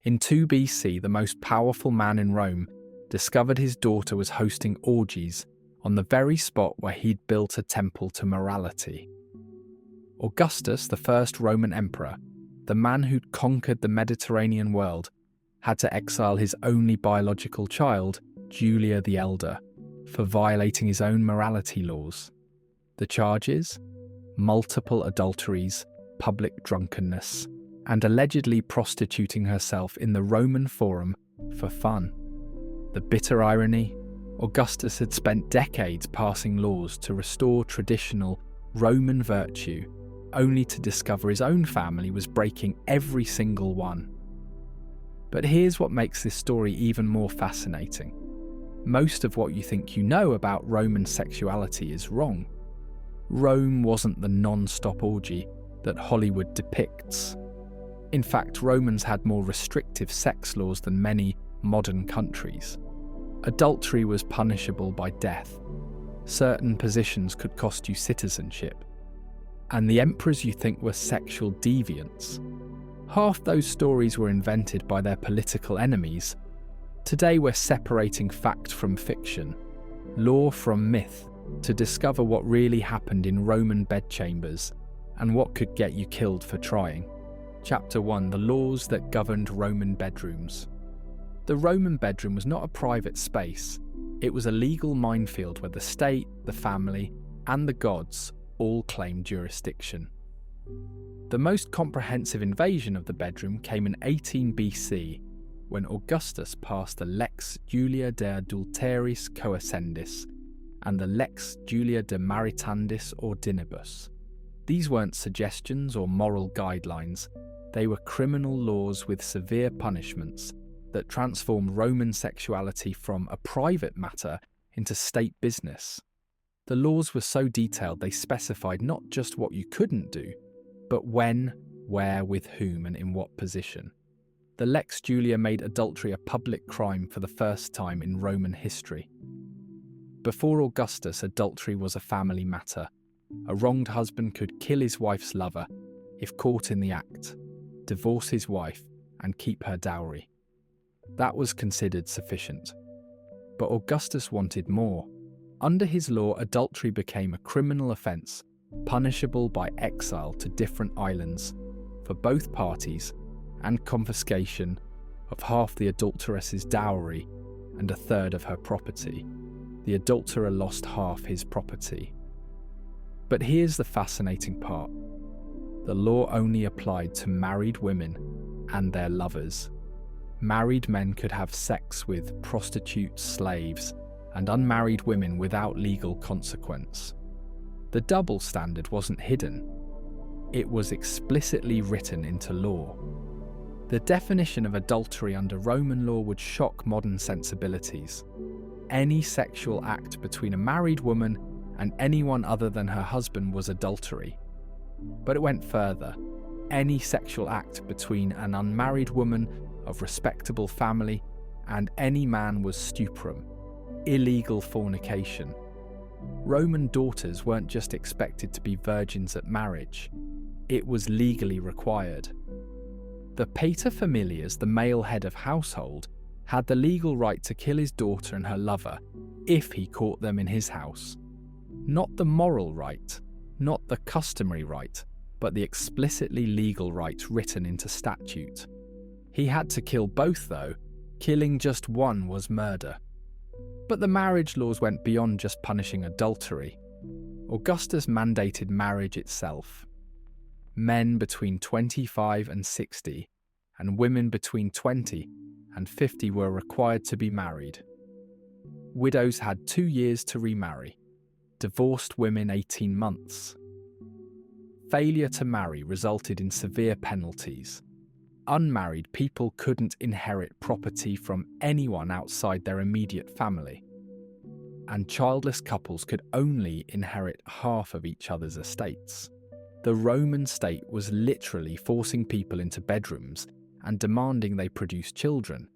In 2 BC, the most powerful man in Rome discovered his daughter was hosting orgies on the very spot where he'd built a temple to morality. Augustus, the first Roman emperor, the man who'd conquered the Mediterranean world, had to exile his only biological child, Julia the Elder, for violating his own morality laws. The charges? Multiple adulteries, public drunkenness, and allegedly prostituting herself in the Roman Forum for fun. The bitter irony? Augustus had spent decades passing laws to restore traditional Roman virtue, only to discover his own family was breaking every single one. But here's what makes this story even more fascinating. Most of what you think you know about Roman sexuality is wrong. Rome wasn't the non-stop orgy that Hollywood depicts. In fact, Romans had more restrictive sex laws than many modern countries. Adultery was punishable by death. Certain positions could cost you citizenship. And the emperors you think were sexual deviants, half those stories were invented by their political enemies. Today we're separating fact from fiction, law from myth, to discover what really happened in Roman bedchambers and what could get you killed for trying. Chapter 1: The laws that governed Roman bedrooms. The Roman bedroom was not a private space. It was a legal minefield where the state, the family, and the gods all claimed jurisdiction. The most comprehensive invasion of the bedroom came in 18 BC, when Augustus passed the Lex Iulia de adulteriis coascendis and the Lex Iulia de maritandis ordinibus. These weren't suggestions or moral guidelines, they were criminal laws with severe punishments that transformed Roman sexuality from a private matter into state business. The laws were so detailed they specified not just what you couldn't do, but when, where, with whom, and in what position. The Lex Iulia made adultery a public crime for the first time in Roman history. Before Augustus, adultery was a family matter. A wronged husband could kill his wife's lover if caught in the act, divorce his wife, and keep her dowry. That was considered sufficient. But Augustus wanted more. Under his law, adultery became a criminal offence, punishable by exile to different islands for both parties and confiscation of half the adulteress's dowry and a third of her property. The adulterer lost half his property. But here's the fascinating part. The law only applied to married women and their lovers. Married men could have sex with prostitutes, slaves, and unmarried women without legal consequence. The double standard wasn't hidden. It was explicitly written into law. The definition of adultery under Roman law would shock modern sensibilities. Any sexual act between a married woman and anyone other than her husband was adultery. But it went further. Any sexual act between an unmarried woman of respectable family and any man was stuprum, illegal fornication. Roman daughters weren't just expected to be virgins at marriage. It was legally required. The paterfamilias, the male head of household, had the legal right to kill his daughter and her lover if he caught them in his house. Not the moral right, not the customary right, but the explicitly legal right written into statute. He had to kill both though. Killing just one was murder. But the marriage laws went beyond just punishing adultery. Augustus mandated marriage itself. Men between 25 and 60, and women between 20 and 50 were required to be married. Widows had 2 years to remarry. Divorced women 18 months. Failure to marry resulted in severe penalties. Unmarried people couldn't inherit property from anyone outside their immediate family, and childless couples could only inherit half of each other's estates. The Roman state was literally forcing people into bedrooms and demanding they produce children.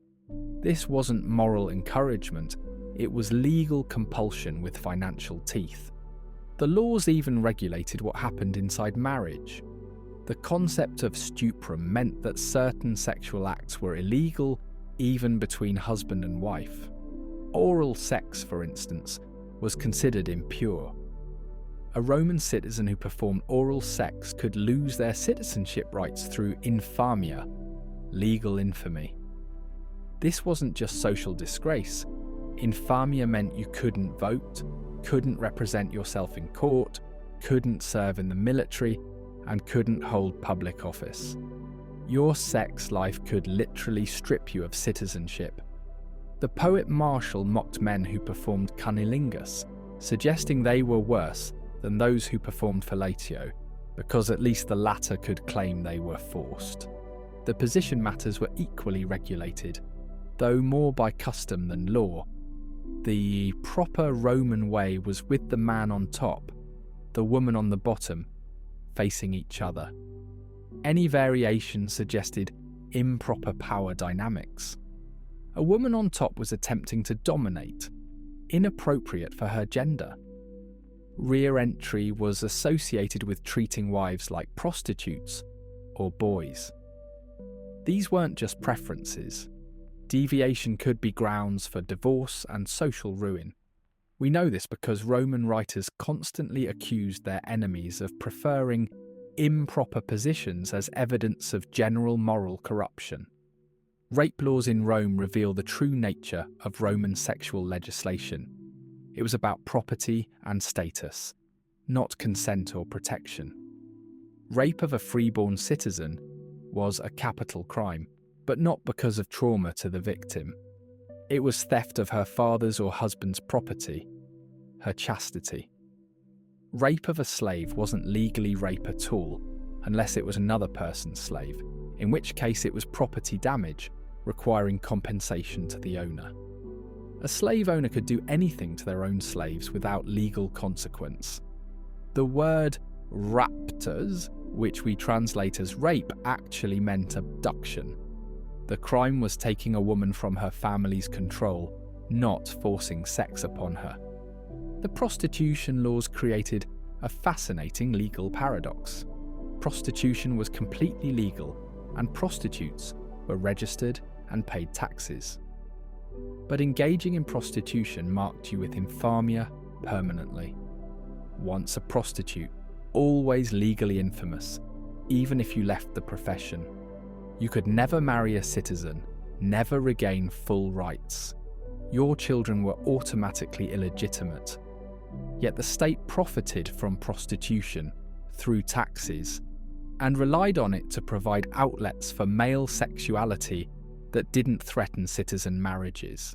This wasn't moral encouragement, it was legal compulsion with financial teeth. The laws even regulated what happened inside marriage. The concept of stuprum meant that certain sexual acts were illegal even between husband and wife. Oral sex, for instance, was considered impure. A Roman citizen who performed oral sex could lose their citizenship rights through infamia, legal infamy. This wasn't just social disgrace. Infamia meant you couldn't vote, couldn't represent yourself in court, couldn't serve in the military, and couldn't hold public office. Your sex life could literally strip you of citizenship. The poet Martial mocked men who performed cunnilingus, suggesting they were worse than those who performed fellatio, because at least the latter could claim they were forced. The position matters were equally regulated, though more by custom than law. The proper Roman way was with the man on top, the woman on the bottom, facing each other. Any variation suggested improper power dynamics. A woman on top was attempting to dominate, inappropriate for her gender. Rear entry was associated with treating wives like prostitutes or boys. These weren't just preferences. Deviation could be grounds for divorce and social ruin. We know this because Roman writers constantly accused their enemies of preferring improper positions as evidence of general moral corruption. Rape laws in Rome reveal the true nature of Roman sexual legislation. It was about property and status, not consent or protection. Rape of a freeborn citizen was a capital crime, but not because of trauma to the victim. It was theft of her father's or husband's property, her chastity. Rape of a slave wasn't legally rape at all, unless it was another person's slave, in which case it was property damage, requiring compensation to the owner. A slave owner could do anything to their own slaves without legal consequence. The word raptors, which we translate as rape, actually meant abduction. The crime was taking a woman from her family's control, not forcing sex upon her. The prostitution laws created a fascinating legal paradox. Prostitution was completely legal, and prostitutes were registered and paid taxes. But engaging in prostitution marked you with infamia permanently. Once a prostitute, always legally infamous, even if you left the profession. You could never marry a citizen, never regain full rights. Your children were automatically illegitimate. Yet the state profited from prostitution through taxes and relied on it to provide outlets for male sexuality that didn't threaten citizen marriages.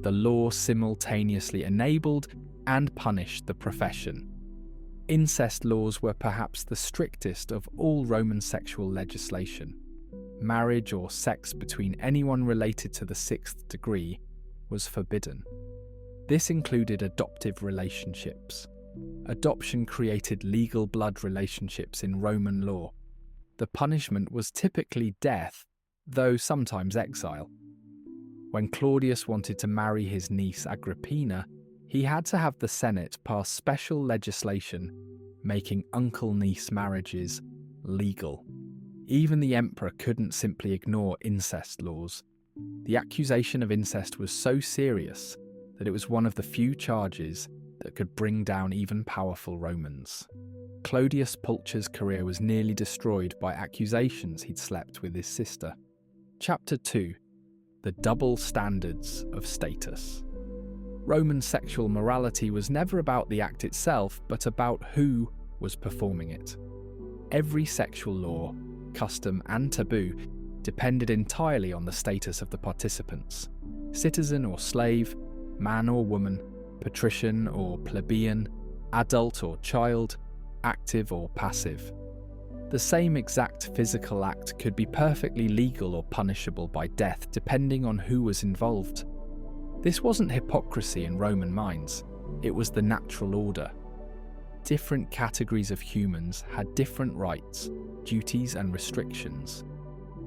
The law simultaneously enabled and punished the profession. Incest laws were perhaps the strictest of all Roman sexual legislation. Marriage or sex between anyone related to the sixth degree was forbidden. This included adoptive relationships. Adoption created legal blood relationships in Roman law. The punishment was typically death, though sometimes exile. When Claudius wanted to marry his niece Agrippina, he had to have the Senate pass special legislation making uncle-niece marriages legal. Even the emperor couldn't simply ignore incest laws. The accusation of incest was so serious that it was one of the few charges that could bring down even powerful Romans. Clodius Pulcher's career was nearly destroyed by accusations he'd slept with his sister. Chapter 2. The Double Standards of Status. Roman sexual morality was never about the act itself, but about who was performing it. Every sexual law, custom, and taboo depended entirely on the status of the participants. Citizen or slave, man or woman, patrician or plebeian, adult or child, active or passive. The same exact physical act could be perfectly legal or punishable by death depending on who was involved. This wasn't hypocrisy in Roman minds, it was the natural order. Different categories of humans had different rights, duties, and restrictions.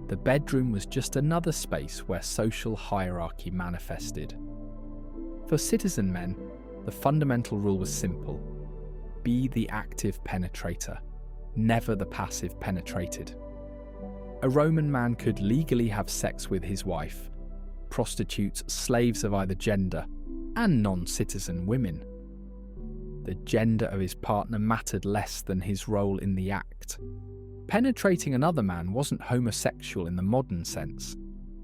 The bedroom was just another space where social hierarchy manifested. For citizen men, the fundamental rule was simple: be the active penetrator. never the passive penetrated. A Roman man could legally have sex with his wife, prostitutes, slaves of either gender, and non-citizen women. The gender of his partner mattered less than his role in the act. Penetrating another man wasn't homosexual in the modern sense.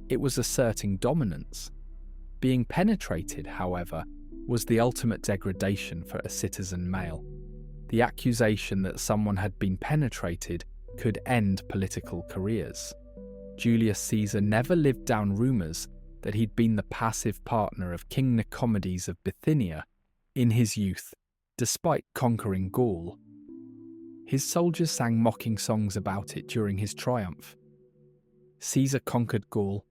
It was asserting dominance. Being penetrated, however, was the ultimate degradation for a citizen male. The accusation that someone had been penetrated could end political careers. Julius Caesar never lived down rumours that he'd been the passive partner of King Nicomedes of Bithynia in his youth, despite conquering Gaul. His soldiers sang mocking songs about it during his triumph. Caesar conquered Gaul,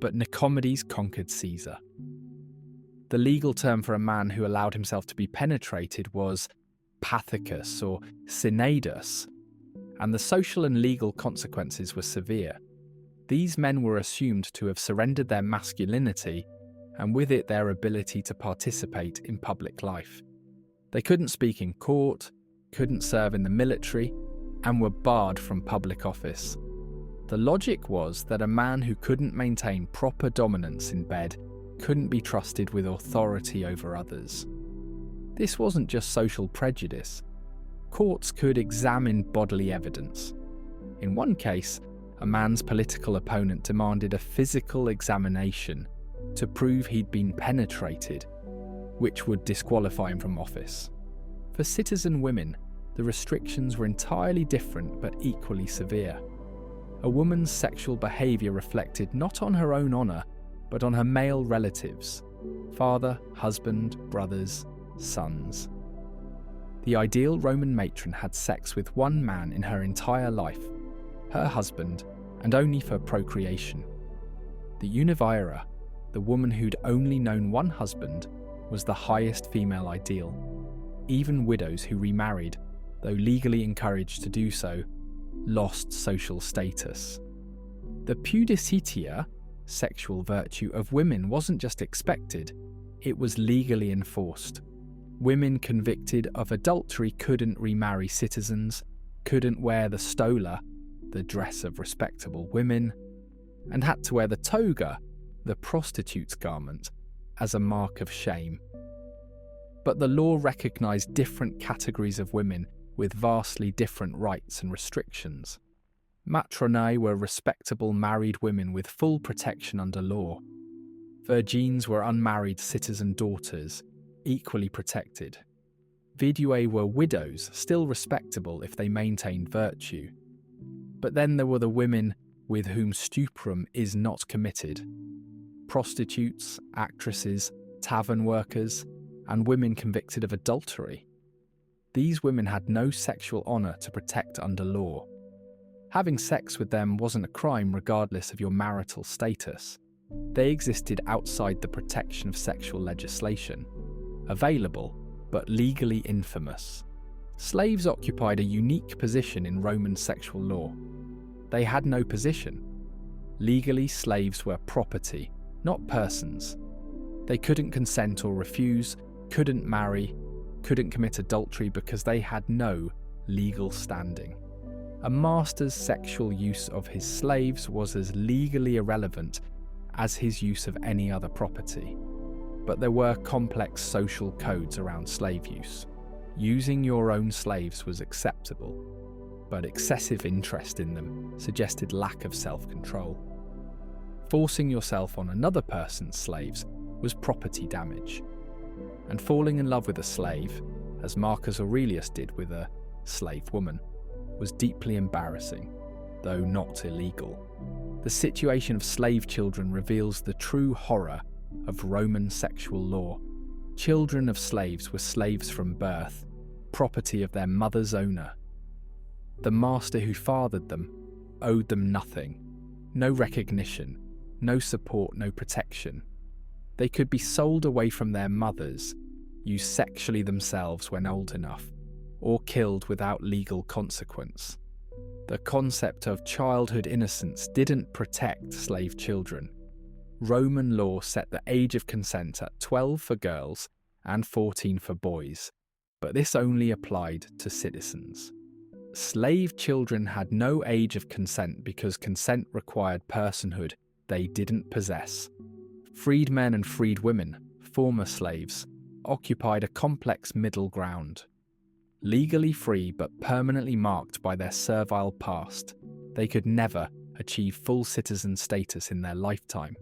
but Nicomedes conquered Caesar. The legal term for a man who allowed himself to be penetrated was pathicus or sinedus, and the social and legal consequences were severe. These men were assumed to have surrendered their masculinity, and with it their ability to participate in public life. They couldn't speak in court, couldn't serve in the military, and were barred from public office. The logic was that a man who couldn't maintain proper dominance in bed couldn't be trusted with authority over others. This wasn't just social prejudice. Courts could examine bodily evidence. In one case, a man's political opponent demanded a physical examination to prove he'd been penetrated, which would disqualify him from office. For citizen women, the restrictions were entirely different but equally severe. A woman's sexual behaviour reflected not on her own honour, but on her male relatives, father, husband, brothers, sons. The ideal Roman matron had sex with one man in her entire life, her husband, and only for procreation. The univira, the woman who'd only known one husband, was the highest female ideal. Even widows who remarried, though legally encouraged to do so, lost social status. The pudicitia, sexual virtue of women, wasn't just expected, it was legally enforced. Women convicted of adultery couldn't remarry citizens, couldn't wear the stola, the dress of respectable women, and had to wear the toga, the prostitute's garment, as a mark of shame. But the law recognised different categories of women with vastly different rights and restrictions. Matronae were respectable married women with full protection under law. Virgines were unmarried citizen daughters, equally protected. Viduae were widows, still respectable if they maintained virtue. But then there were the women with whom stuprum is not committed. Prostitutes, actresses, tavern workers, and women convicted of adultery. These women had no sexual honour to protect under law. Having sex with them wasn't a crime regardless of your marital status. They existed outside the protection of sexual legislation. Available, but legally infamous. Slaves occupied a unique position in Roman sexual law. They had no position. Legally, slaves were property, not persons. They couldn't consent or refuse, couldn't marry, couldn't commit adultery because they had no legal standing. A master's sexual use of his slaves was as legally irrelevant as his use of any other property. But there were complex social codes around slave use. Using your own slaves was acceptable, but excessive interest in them suggested lack of self-control. Forcing yourself on another person's slaves was property damage. And falling in love with a slave, as Marcus Aurelius did with a slave woman, was deeply embarrassing, though not illegal. The situation of slave children reveals the true horror of Roman sexual law. Children of slaves were slaves from birth, property of their mother's owner. The master who fathered them owed them nothing, no recognition, no support, no protection. They could be sold away from their mothers, used sexually themselves when old enough, or killed without legal consequence. The concept of childhood innocence didn't protect slave children. Roman law set the age of consent at 12 for girls and 14 for boys, but this only applied to citizens. Slave children had no age of consent because consent required personhood they didn't possess. Freedmen and freedwomen, former slaves, occupied a complex middle ground. Legally free but permanently marked by their servile past, they could never achieve full citizen status in their lifetime.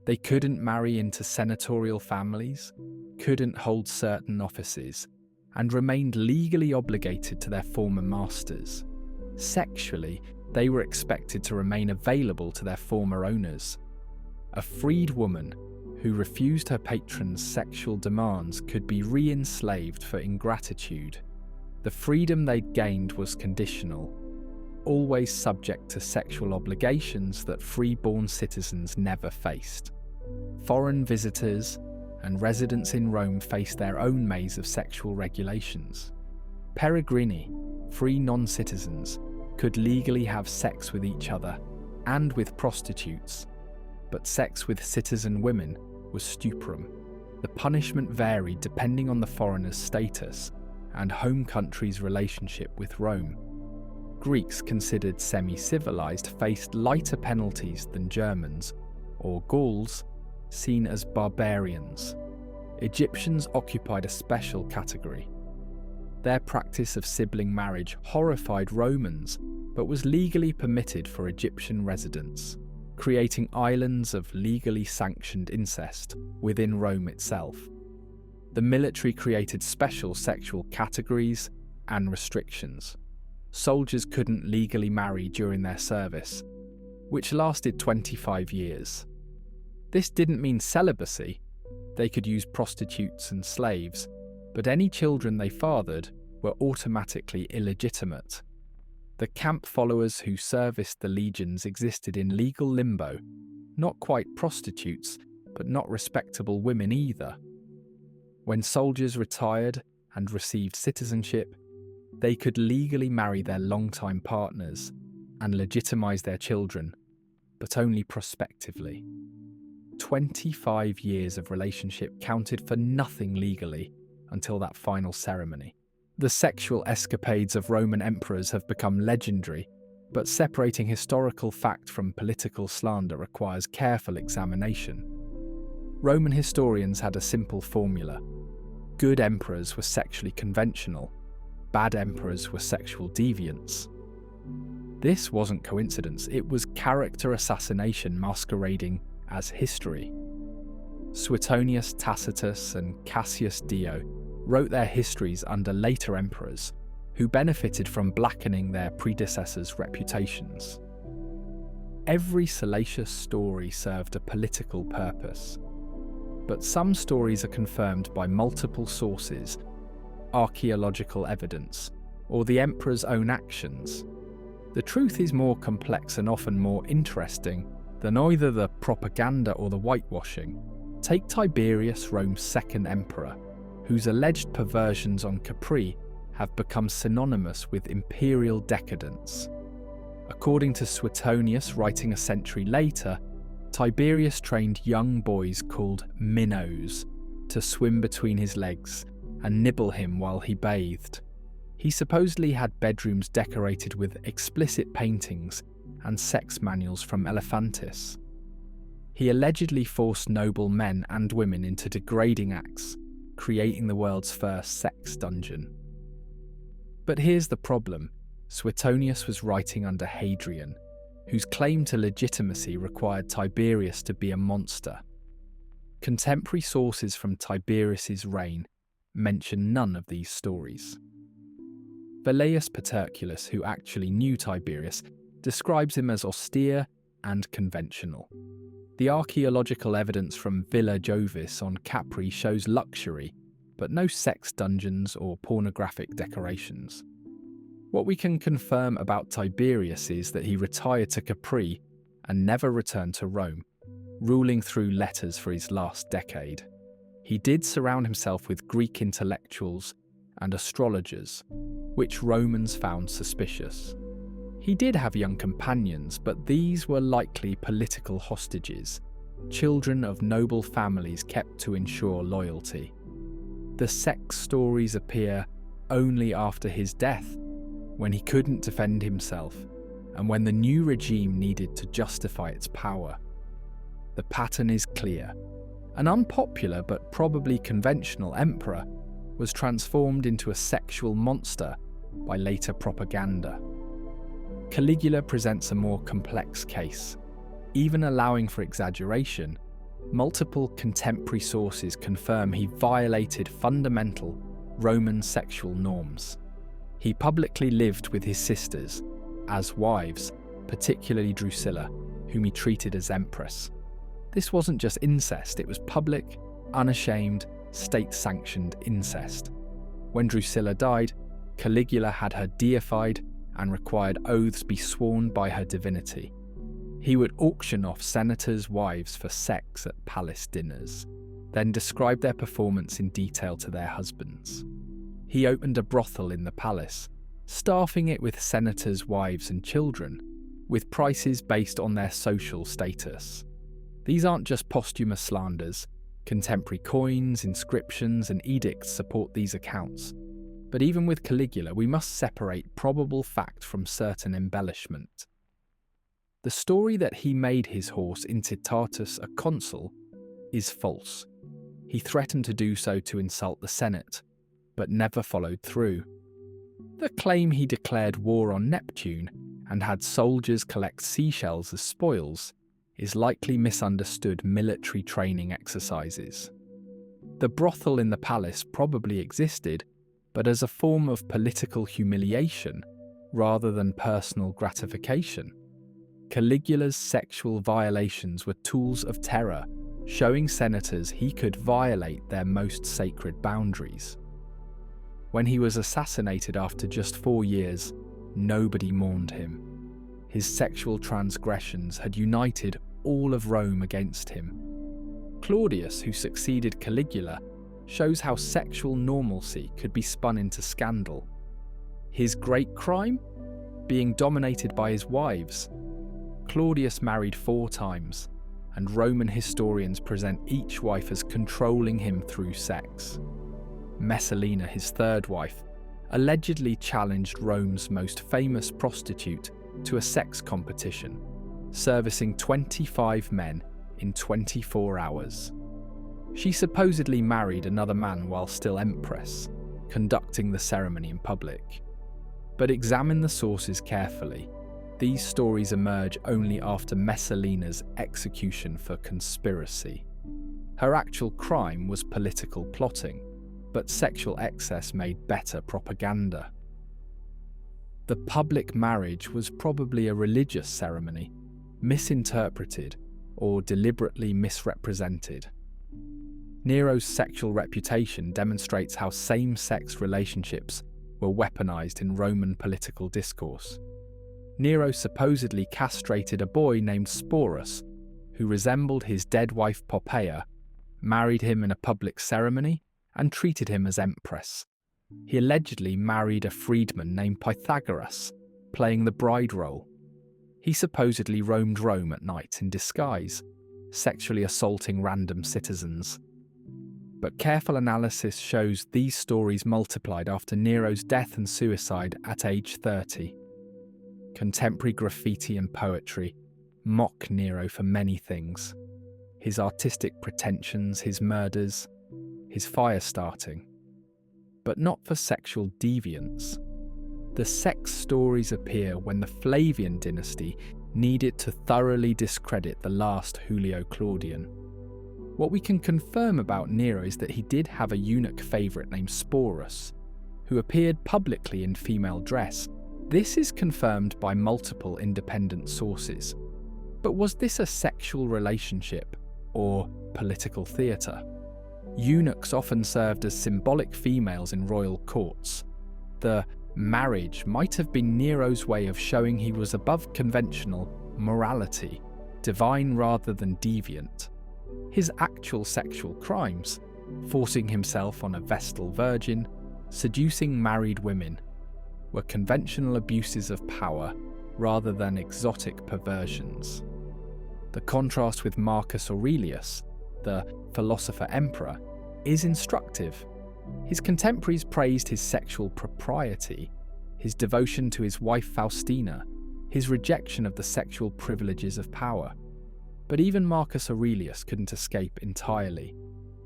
They couldn't marry into senatorial families, couldn't hold certain offices, and remained legally obligated to their former masters. Sexually, they were expected to remain available to their former owners. A freed woman who refused her patron's sexual demands could be re-enslaved for ingratitude. The freedom they'd gained was conditional, always subject to sexual obligations that free-born citizens never faced. Foreign visitors and residents in Rome faced their own maze of sexual regulations. Peregrini, free non-citizens, could legally have sex with each other and with prostitutes, but sex with citizen women was stuprum. The punishment varied depending on the foreigner's status and home country's relationship with Rome. Greeks considered semi-civilized faced lighter penalties than Germans, or Gauls, seen as barbarians. Egyptians occupied a special category. Their practice of sibling marriage horrified Romans, but was legally permitted for Egyptian residents, creating islands of legally sanctioned incest within Rome itself. The military created special sexual categories and restrictions. Soldiers couldn't legally marry during their service, which lasted 25 years. This didn't mean celibacy. They could use prostitutes and slaves, but any children they fathered were automatically illegitimate. The camp followers who serviced the legions existed in legal limbo, not quite prostitutes, but not respectable women either. When soldiers retired and received citizenship, they could legally marry their longtime partners and legitimize their children, but only prospectively. 25 years of relationship counted for nothing legally until that final ceremony. The sexual escapades of Roman emperors have become legendary, but separating historical fact from political slander requires careful examination. Roman historians had a simple formula. Good emperors were sexually conventional, bad emperors were sexual deviants. This wasn't coincidence, it was character assassination masquerading as history. Suetonius Tacitus and Cassius Dio wrote their histories under later emperors, who benefited from blackening their predecessors' reputations. Every salacious story served a political purpose, but some stories are confirmed by multiple sources, archaeological evidence, or the emperor's own actions. The truth is more complex and often more interesting than either the propaganda or the whitewashing. Take Tiberius, Rome's second emperor, whose alleged perversions on Capri have become synonymous with imperial decadence. According to Suetonius, writing a century later, Tiberius trained young boys called minnows to swim between his legs and nibble him while he bathed. He supposedly had bedrooms decorated with explicit paintings and sex manuals from Elephantis. He allegedly forced noble men and women into degrading acts, creating the world's first sex dungeon. But here's the problem. Suetonius was writing under Hadrian, whose claim to legitimacy required Tiberius to be a monster. Contemporary sources from Tiberius's reign mention none of these stories. Velleius Paterculus, who actually knew Tiberius, describes him as austere and conventional. The archaeological evidence from Villa Jovis on Capri shows luxury, but no sex dungeons or pornographic decorations. What we can confirm about Tiberius is that he retired to Capri and never returned to Rome, ruling through letters for his last decade. He did surround himself with Greek intellectuals and astrologers, which Romans found suspicious. He did have young companions, but these were likely political hostages, children of noble families kept to ensure loyalty. The sex stories appear only after his death, when he couldn't defend himself, and when the new regime needed to justify its power. The pattern is clear. An unpopular but probably conventional emperor was transformed into a sexual monster by later propaganda. Caligula presents a more complex case. Even allowing for exaggeration, multiple contemporary sources confirm he violated fundamental Roman sexual norms. He publicly lived with his sisters as wives, particularly Drusilla, whom he treated as empress. This wasn't just incest, it was public, unashamed, state-sanctioned incest. When Drusilla died, Caligula had her deified and required oaths be sworn by her divinity. He would auction off senators' wives for sex at palace dinners, then describe their performance in detail to their husbands. He opened a brothel in the palace, staffing it with senators' wives and children, with prices based on their social status. These aren't just posthumous slanders. Contemporary coins, inscriptions, and edicts support these accounts. But even with Caligula, we must separate probable fact from certain embellishment. The story that he made his horse Incitatus a consul is false. He threatened to do so to insult the Senate, but never followed through. The claim he declared war on Neptune and had soldiers collect seashells as spoils is likely misunderstood military training exercises. The brothel in the palace probably existed, but as a form of political humiliation rather than personal gratification. Caligula's sexual violations were tools of terror, showing senators he could violate their most sacred boundaries. When he was assassinated after just 4 years, nobody mourned him. His sexual transgressions had united all of Rome against him. Claudius, who succeeded Caligula, shows how sexual normalcy could be spun into scandal. His great crime? Being dominated by his wives. Claudius married 4 times, and Roman historians present each wife as controlling him through sex. Messalina, his 3rd wife, allegedly challenged Rome's most famous prostitute to a sex competition, servicing 25 men in 24 hours. She supposedly married another man while still empress, conducting the ceremony in public. But examine the sources carefully. These stories emerge only after Messalina's execution for conspiracy. Her actual crime was political plotting, but sexual excess made better propaganda. The public marriage was probably a religious ceremony, misinterpreted or deliberately misrepresented. Nero's sexual reputation demonstrates how same-sex relationships were weaponized in Roman political discourse. Nero supposedly castrated a boy named Sporus, who resembled his dead wife Poppaea, married him in a public ceremony, and treated him as empress. He allegedly married a freedman named Pythagoras, playing the bride role. He supposedly roamed Rome at night in disguise, sexually assaulting random citizens. But careful analysis shows these stories multiplied after Nero's death and suicide at age 30. Contemporary graffiti and poetry mock Nero for many things: his artistic pretensions, his murders, his fire starting, but not for sexual deviance. The sex stories appear when the Flavian dynasty needed to thoroughly discredit the last Julio Claudian. What we can confirm about Nero is that he did have a eunuch favourite named Sporus, who appeared publicly in female dress. This is confirmed by multiple independent sources. But was this a sexual relationship or political theatre? Eunuchs often served as symbolic females in royal courts. The marriage might have been Nero's way of showing he was above conventional morality, divine rather than deviant. His actual sexual crimes, forcing himself on a Vestal virgin, seducing married women, were conventional abuses of power rather than exotic perversions. The contrast with Marcus Aurelius, the philosopher-emperor, is instructive. His contemporaries praised his sexual propriety, his devotion to his wife Faustina, his rejection of the sexual privileges of power. But even Marcus Aurelius couldn't escape entirely.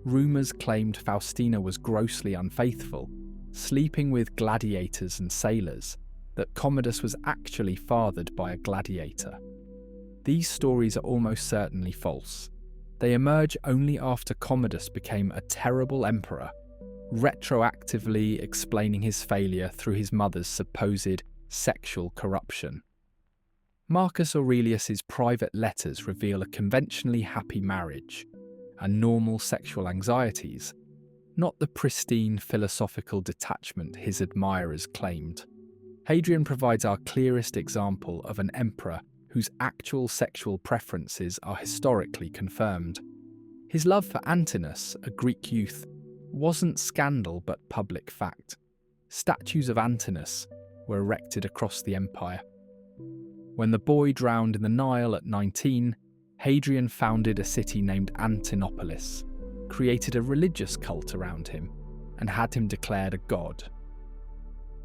Rumours claimed Faustina was grossly unfaithful, sleeping with gladiators and sailors, that Commodus was actually fathered by a gladiator. These stories are almost certainly false. They emerge only after Commodus became a terrible emperor, retroactively explaining his failure through his mother's supposed sexual corruption. Marcus Aurelius's private letters reveal a conventionally happy marriage and normal sexual anxieties, not the pristine philosophical detachment his admirers claimed. Hadrian provides our clearest example of an emperor whose actual sexual preferences are historically confirmed. His love for Antinous, a Greek youth, wasn't scandal but public fact. Statues of Antinous were erected across the empire. When the boy drowned in the Nile at 19, Hadrian founded a city named Antinopolis, created a religious cult around him, and had him declared a god.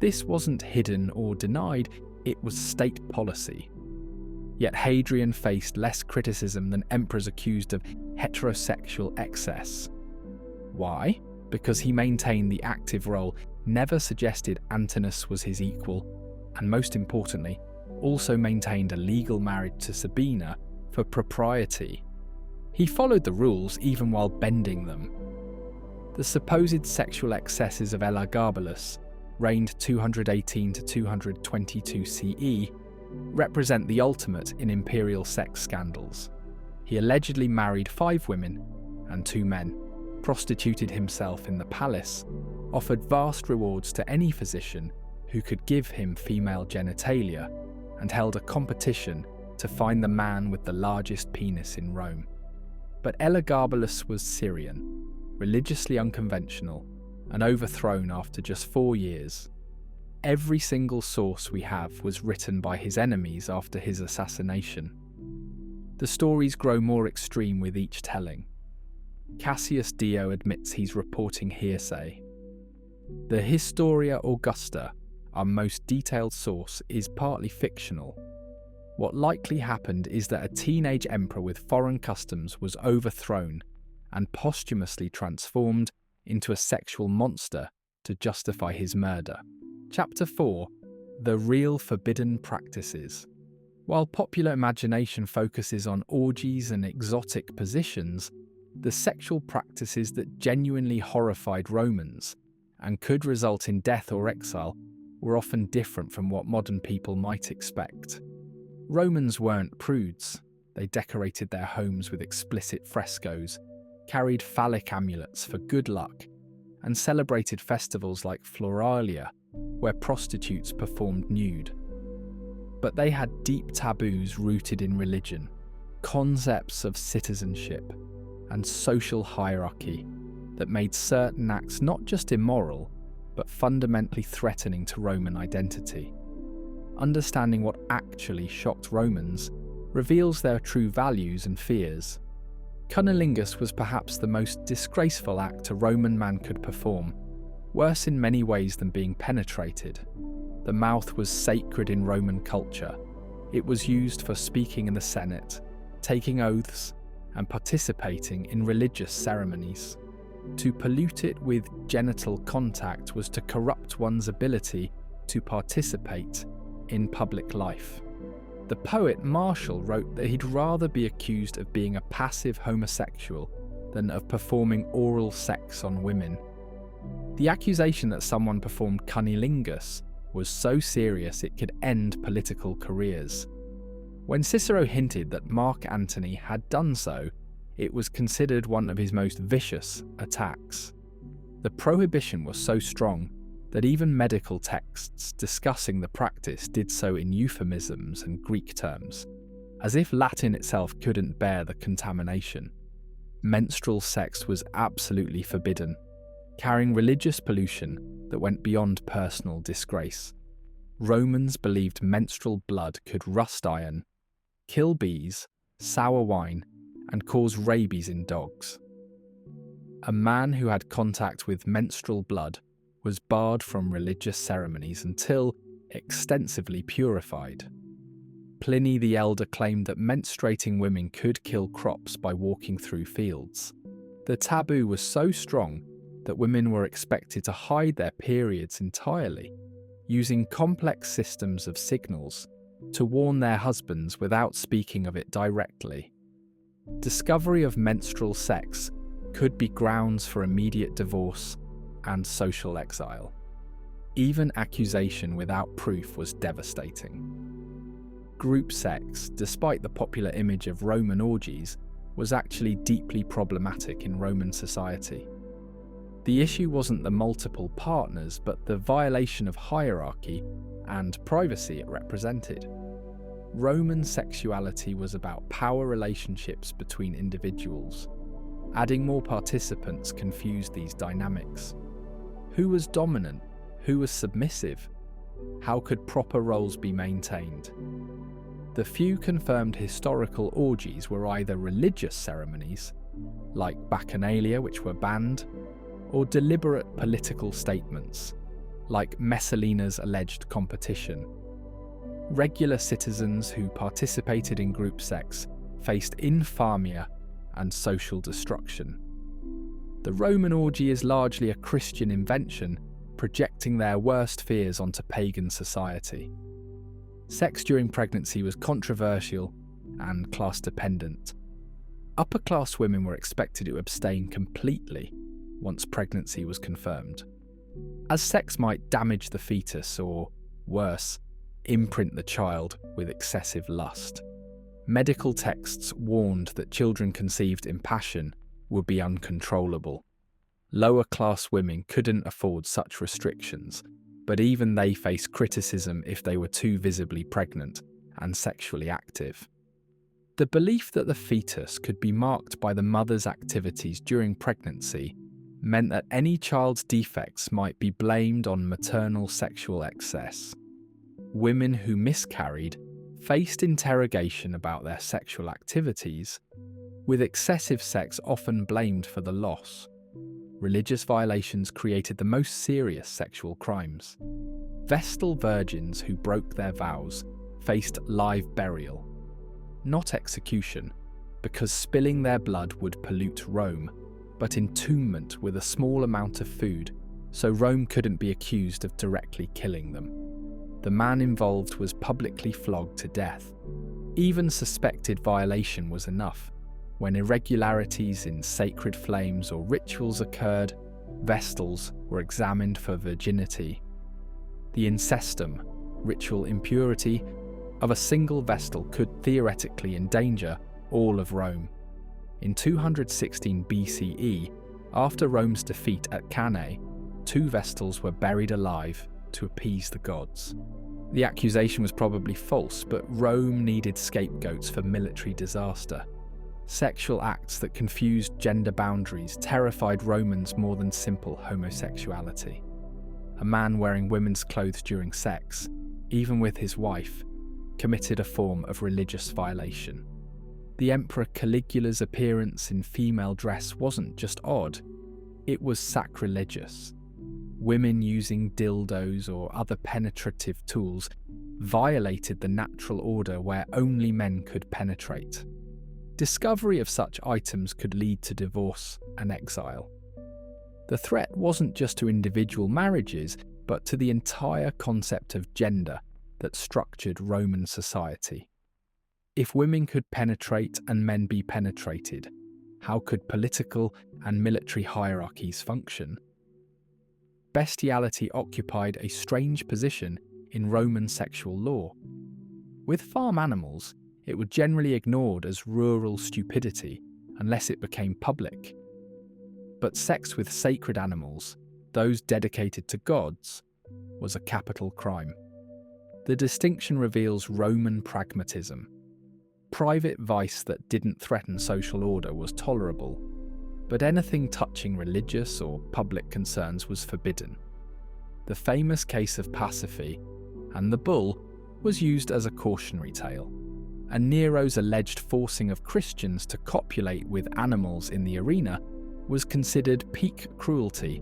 This wasn't hidden or denied, it was state policy. Yet Hadrian faced less criticism than emperors accused of heterosexual excess. Why? Because he maintained the active role, never suggested Antinous was his equal, and most importantly, also maintained a legal marriage to Sabina for propriety. He followed the rules even while bending them. The supposed sexual excesses of Elagabalus, reigned 218 to 222 CE, represent the ultimate in imperial sex scandals. He allegedly married 5 women and 2 men, prostituted himself in the palace, offered vast rewards to any physician who could give him female genitalia, and held a competition to find the man with the largest penis in Rome. But Elagabalus was Syrian, religiously unconventional, and overthrown after just 4 years. Every single source we have was written by his enemies after his assassination. The stories grow more extreme with each telling. Cassius Dio admits he's reporting hearsay. The Historia Augusta, our most detailed source, is partly fictional. What likely happened is that a teenage emperor with foreign customs was overthrown and posthumously transformed into a sexual monster to justify his murder. Chapter 4. The Real Forbidden Practices. While popular imagination focuses on orgies and exotic positions, the sexual practices that genuinely horrified Romans and could result in death or exile were often different from what modern people might expect. Romans weren't prudes. They decorated their homes with explicit frescoes, carried phallic amulets for good luck, and celebrated festivals like Floralia, where prostitutes performed nude. But they had deep taboos rooted in religion, concepts of citizenship, and social hierarchy that made certain acts not just immoral, but fundamentally threatening to Roman identity. Understanding what actually shocked Romans reveals their true values and fears. Cunnilingus was perhaps the most disgraceful act a Roman man could perform, worse in many ways than being penetrated. The mouth was sacred in Roman culture. It was used for speaking in the Senate, taking oaths, and participating in religious ceremonies. To pollute it with genital contact was to corrupt one's ability to participate in public life. The poet Martial wrote that he'd rather be accused of being a passive homosexual than of performing oral sex on women. The accusation that someone performed cunnilingus was so serious it could end political careers. When Cicero hinted that Mark Antony had done so, it was considered one of his most vicious attacks. The prohibition was so strong that even medical texts discussing the practice did so in euphemisms and Greek terms, as if Latin itself couldn't bear the contamination. Menstrual sex was absolutely forbidden, carrying religious pollution that went beyond personal disgrace. Romans believed menstrual blood could rust iron, kill bees, sour wine, and cause rabies in dogs. A man who had contact with menstrual blood was barred from religious ceremonies until, extensively purified. Pliny the Elder claimed that menstruating women could kill crops by walking through fields. The taboo was so strong that women were expected to hide their periods entirely, using complex systems of signals to warn their husbands without speaking of it directly. Discovery of menstrual sex could be grounds for immediate divorce and social exile. Even accusation without proof was devastating. Group sex, despite the popular image of Roman orgies, was actually deeply problematic in Roman society. The issue wasn't the multiple partners, but the violation of hierarchy and privacy it represented. Roman sexuality was about power relationships between individuals. Adding more participants confused these dynamics. Who was dominant? Who was submissive? How could proper roles be maintained? The few confirmed historical orgies were either religious ceremonies, like bacchanalia which were banned, or deliberate political statements, like Messalina's alleged competition. Regular citizens who participated in group sex faced infamia and social destruction. The Roman orgy is largely a Christian invention, projecting their worst fears onto pagan society. Sex during pregnancy was controversial and class-dependent. Upper-class women were expected to abstain completely once pregnancy was confirmed, as sex might damage the fetus or, worse, imprint the child with excessive lust. Medical texts warned that children conceived in passion would be uncontrollable. Lower-class women couldn't afford such restrictions, but even they faced criticism if they were too visibly pregnant and sexually active. The belief that the fetus could be marked by the mother's activities during pregnancy meant that any child's defects might be blamed on maternal sexual excess. Women who miscarried faced interrogation about their sexual activities, with excessive sex often blamed for the loss. Religious violations created the most serious sexual crimes. Vestal virgins who broke their vows faced live burial, not execution, because spilling their blood would pollute Rome, but entombment with a small amount of food, so Rome couldn't be accused of directly killing them. The man involved was publicly flogged to death. Even suspected violation was enough. When irregularities in sacred flames or rituals occurred, vestals were examined for virginity. The incestum, ritual impurity, of a single vestal could theoretically endanger all of Rome. In 216 BCE, after Rome's defeat at Cannae, 2 vestals were buried alive to appease the gods. The accusation was probably false, but Rome needed scapegoats for military disaster. Sexual acts that confused gender boundaries terrified Romans more than simple homosexuality. A man wearing women's clothes during sex, even with his wife, committed a form of religious violation. The Emperor Caligula's appearance in female dress wasn't just odd, it was sacrilegious. Women using dildos or other penetrative tools violated the natural order where only men could penetrate. Discovery of such items could lead to divorce and exile. The threat wasn't just to individual marriages, but to the entire concept of gender that structured Roman society. If women could penetrate and men be penetrated, how could political and military hierarchies function? Bestiality occupied a strange position in Roman sexual law. With farm animals, it was generally ignored as rural stupidity unless it became public. But sex with sacred animals, those dedicated to gods, was a capital crime. The distinction reveals Roman pragmatism. Private vice that didn't threaten social order was tolerable, but anything touching religious or public concerns was forbidden. The famous case of Pasiphae and the bull was used as a cautionary tale, and Nero's alleged forcing of Christians to copulate with animals in the arena was considered peak cruelty,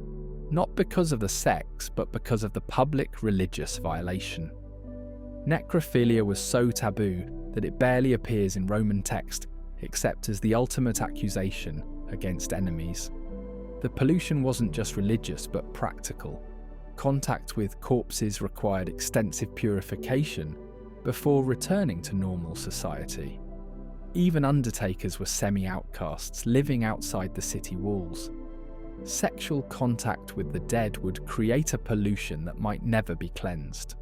not because of the sex, but because of the public religious violation. Necrophilia was so taboo that it barely appears in Roman text except as the ultimate accusation against enemies. The pollution wasn't just religious but practical. Contact with corpses required extensive purification before returning to normal society. Even undertakers were semi-outcasts living outside the city walls. Sexual contact with the dead would create a pollution that might never be cleansed.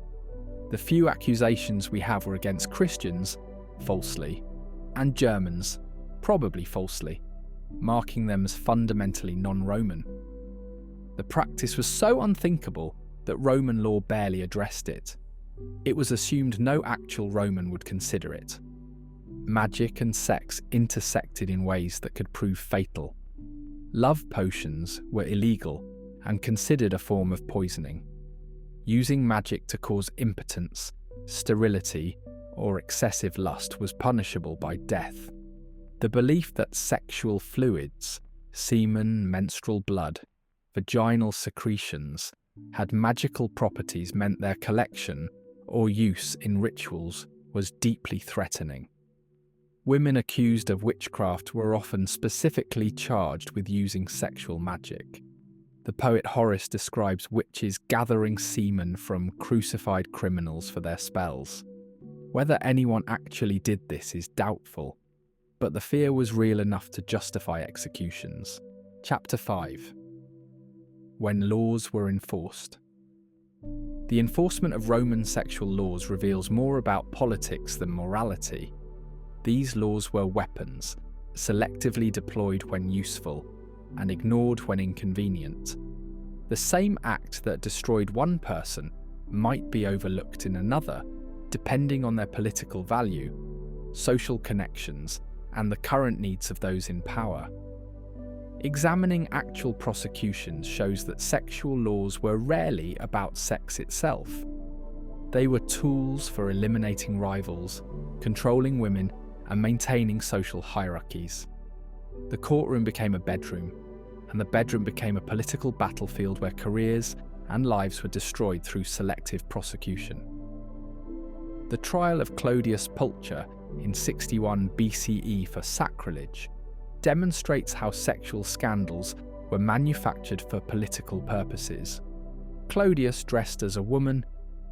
The few accusations we have were against Christians, falsely, and Germans, probably falsely, marking them as fundamentally non-Roman. The practice was so unthinkable that Roman law barely addressed it. It was assumed no actual Roman would consider it. Magic and sex intersected in ways that could prove fatal. Love potions were illegal and considered a form of poisoning. Using magic to cause impotence, sterility, or excessive lust was punishable by death. The belief that sexual fluids, semen, menstrual blood, vaginal secretions, had magical properties meant their collection or use in rituals was deeply threatening. Women accused of witchcraft were often specifically charged with using sexual magic. The poet Horace describes witches gathering semen from crucified criminals for their spells. Whether anyone actually did this is doubtful, but the fear was real enough to justify executions. Chapter 5. When laws were enforced. The enforcement of Roman sexual laws reveals more about politics than morality. These laws were weapons, selectively deployed when useful, and ignored when inconvenient. The same act that destroyed one person might be overlooked in another, depending on their political value, social connections, and the current needs of those in power. Examining actual prosecutions shows that sexual laws were rarely about sex itself. They were tools for eliminating rivals, controlling women, and maintaining social hierarchies. The courtroom became a bedroom, and the bedroom became a political battlefield where careers and lives were destroyed through selective prosecution. The trial of Clodius Pulcher in 61 BCE for sacrilege demonstrates how sexual scandals were manufactured for political purposes. Clodius, dressed as a woman,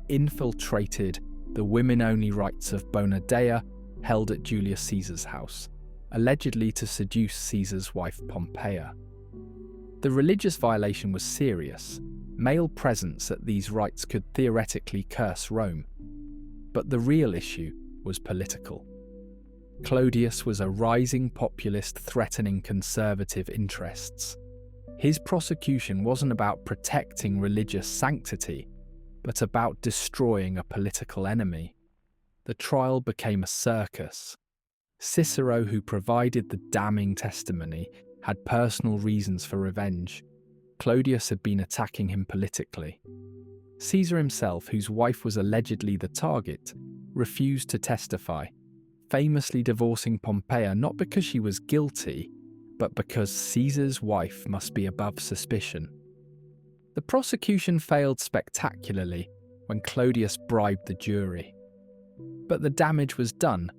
infiltrated the women-only rites of Bona Dea held at Julius Caesar's house, allegedly to seduce Caesar's wife Poppaea. The religious violation was serious. Male presence at these rites could theoretically curse Rome. But the real issue was political. Clodius was a rising populist threatening conservative interests. His prosecution wasn't about protecting religious sanctity, but about destroying a political enemy. The trial became a circus. Cicero, who provided the damning testimony, had personal reasons for revenge. Clodius had been attacking him politically. Caesar himself, whose wife was allegedly the target, refused to testify, famously divorcing Poppaea not because she was guilty, but because Caesar's wife must be above suspicion. The prosecution failed spectacularly when Clodius bribed the jury. But the damage was done,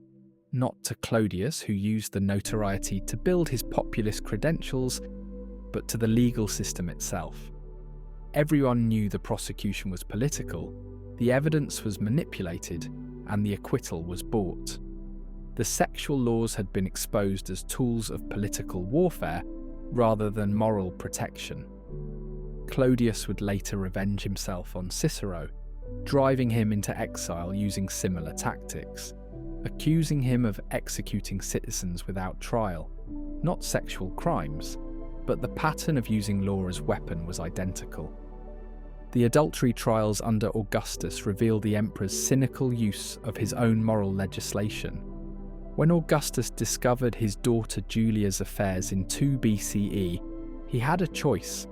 not to Clodius, who used the notoriety to build his populist credentials, but to the legal system itself. Everyone knew the prosecution was political, the evidence was manipulated, and the acquittal was bought. The sexual laws had been exposed as tools of political warfare rather than moral protection. Clodius would later revenge himself on Cicero, driving him into exile using similar tactics, accusing him of executing citizens without trial, not sexual crimes, but the pattern of using law as weapon was identical. The adultery trials under Augustus reveal the emperor's cynical use of his own moral legislation. When Augustus discovered his daughter Julia's affairs in 2 BCE, he had a choice: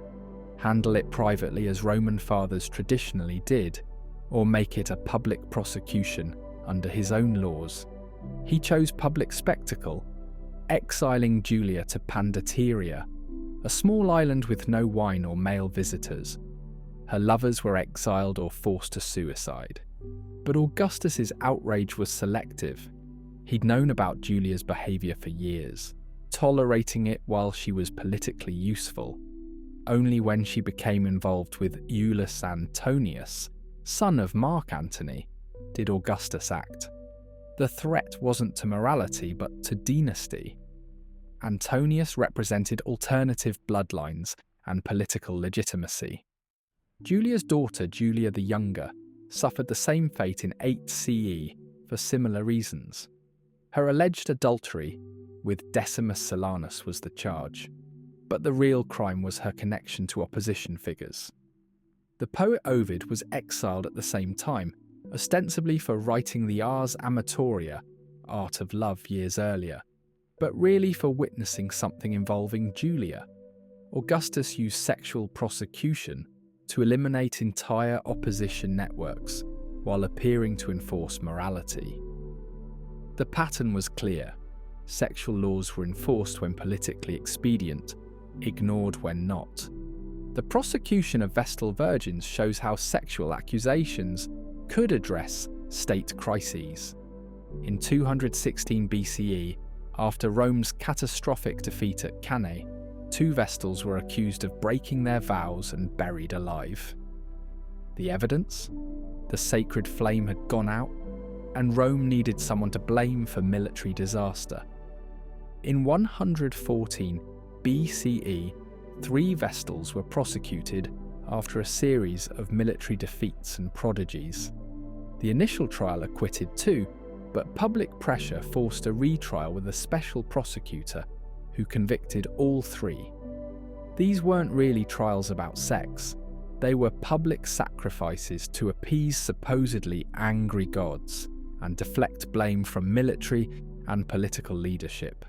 handle it privately as Roman fathers traditionally did, or make it a public prosecution under his own laws. He chose public spectacle, exiling Julia to Pandateria, a small island with no wine or male visitors. Her lovers were exiled or forced to suicide. But Augustus's outrage was selective. He'd known about Julia's behaviour for years, tolerating it while she was politically useful. Only when she became involved with Iulius Antonius, son of Mark Antony, did Augustus act. The threat wasn't to morality but to dynasty. Antonius represented alternative bloodlines and political legitimacy. Julia's daughter, Julia the Younger, suffered the same fate in 8 CE for similar reasons. Her alleged adultery with Decimus Silanus was the charge, but the real crime was her connection to opposition figures. The poet Ovid was exiled at the same time, ostensibly for writing the Ars Amatoria, Art of Love, years earlier, but really for witnessing something involving Julia. Augustus used sexual prosecution to eliminate entire opposition networks while appearing to enforce morality. The pattern was clear. Sexual laws were enforced when politically expedient, ignored when not. The prosecution of Vestal virgins shows how sexual accusations could address state crises. In 216 BCE, after Rome's catastrophic defeat at Cannae, 2 Vestals were accused of breaking their vows and buried alive. The evidence? The sacred flame had gone out, and Rome needed someone to blame for military disaster. In 114 BCE, 3 Vestals were prosecuted after a series of military defeats and prodigies. The initial trial acquitted 2, but public pressure forced a retrial with a special prosecutor who convicted all 3. These weren't really trials about sex. They were public sacrifices to appease supposedly angry gods and deflect blame from military and political leadership.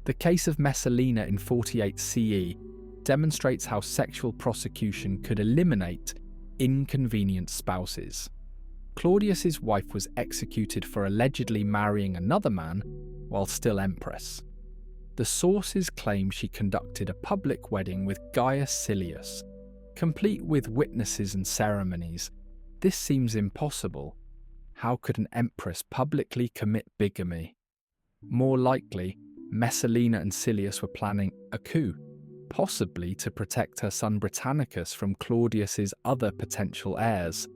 The case of Messalina in 48 CE demonstrates how sexual prosecution could eliminate inconvenient spouses. Claudius's wife was executed for allegedly marrying another man while still empress. The sources claim she conducted a public wedding with Gaius Silius, complete with witnesses and ceremonies. This seems impossible. How could an empress publicly commit bigamy? More likely, Messalina and Silius were planning a coup, possibly to protect her son Britannicus from Claudius's other potential heirs.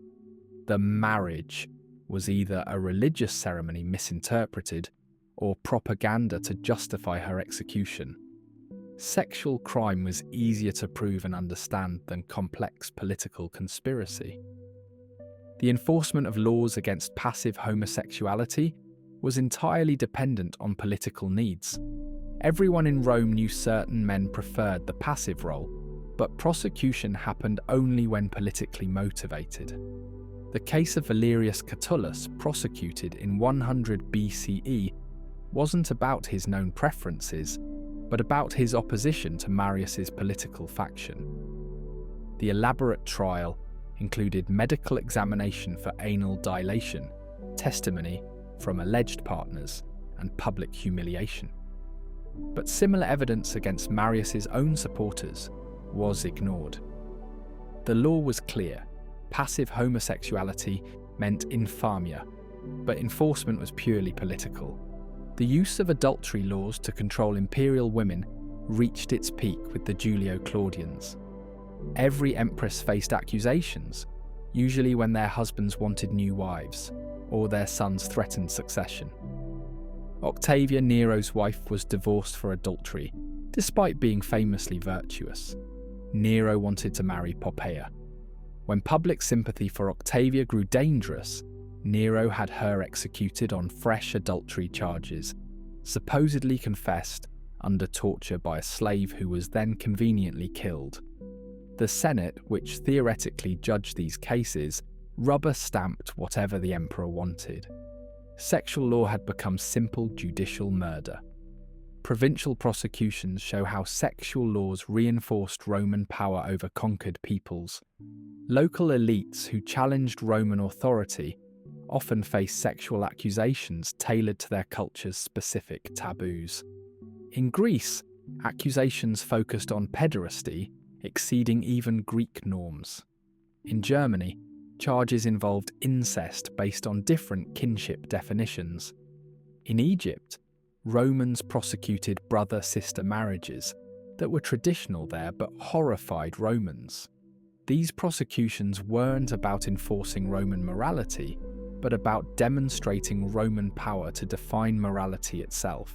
The marriage was either a religious ceremony misinterpreted or propaganda to justify her execution. Sexual crime was easier to prove and understand than complex political conspiracy. The enforcement of laws against passive homosexuality was entirely dependent on political needs. Everyone in Rome knew certain men preferred the passive role, but prosecution happened only when politically motivated. The case of Valerius Catullus, prosecuted in 100 BCE, wasn't about his known preferences, but about his opposition to Marius's political faction. The elaborate trial included medical examination for anal dilation, testimony from alleged partners, and public humiliation. But similar evidence against Marius's own supporters was ignored. The law was clear. Passive homosexuality meant infamia, but enforcement was purely political. The use of adultery laws to control imperial women reached its peak with the Julio-Claudians. Every empress faced accusations, usually when their husbands wanted new wives, or their sons threatened succession. Octavia, Nero's wife, was divorced for adultery, despite being famously virtuous. Nero wanted to marry Poppaea. When public sympathy for Octavia grew dangerous, Nero had her executed on fresh adultery charges, supposedly confessed under torture by a slave who was then conveniently killed. The Senate, which theoretically judged these cases, rubber-stamped whatever the emperor wanted. Sexual law had become simple judicial murder. Provincial prosecutions show how sexual laws reinforced Roman power over conquered peoples. Local elites who challenged Roman authority often faced sexual accusations tailored to their culture's specific taboos. In Greece, accusations focused on pederasty, exceeding even Greek norms. In Germany, charges involved incest based on different kinship definitions. In Egypt, Romans prosecuted brother-sister marriages that were traditional there but horrified Romans. These prosecutions weren't about enforcing Roman morality, but about demonstrating Roman power to define morality itself.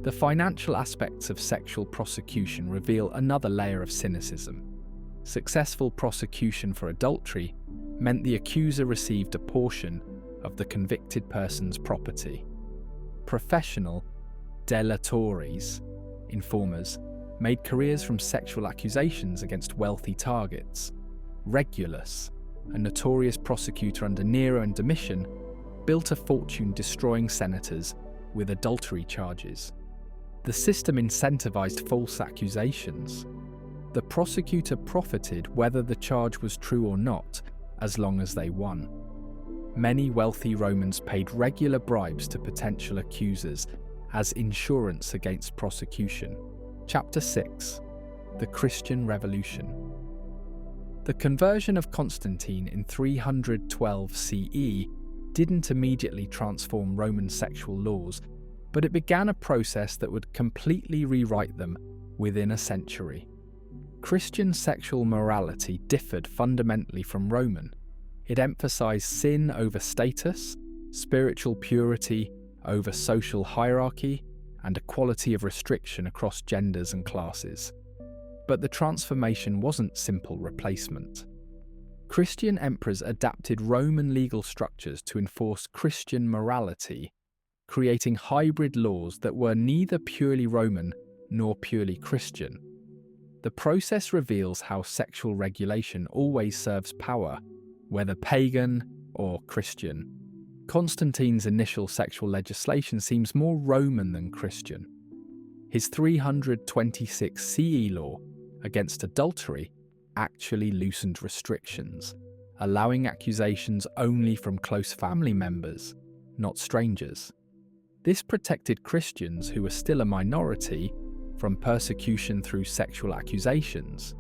The financial aspects of sexual prosecution reveal another layer of cynicism. Successful prosecution for adultery meant the accuser received a portion of the convicted person's property. Professional adulteriis, informers, made careers from sexual accusations against wealthy targets. Regulus, a notorious prosecutor under Nero and Domitian, built a fortune destroying senators with adultery charges. The system incentivized false accusations. The prosecutor profited whether the charge was true or not, as long as they won. Many wealthy Romans paid regular bribes to potential accusers as insurance against prosecution. Chapter 6. The Christian Revolution. The conversion of Constantine in 312 CE didn't immediately transform Roman sexual laws, but it began a process that would completely rewrite them within a century. Christian sexual morality differed fundamentally from Roman. It emphasized sin over status, spiritual purity over social hierarchy, and equality of restriction across genders and classes. But the transformation wasn't simple replacement. Christian emperors adapted Roman legal structures to enforce Christian morality, creating hybrid laws that were neither purely Roman nor purely Christian. The process reveals how sexual regulation always serves power, whether pagan or Christian. Constantine's initial sexual legislation seems more Roman than Christian. His 326 CE law against adultery actually loosened restrictions, allowing accusations only from close family members, not strangers. This protected Christians, who were still a minority, from persecution through sexual accusations.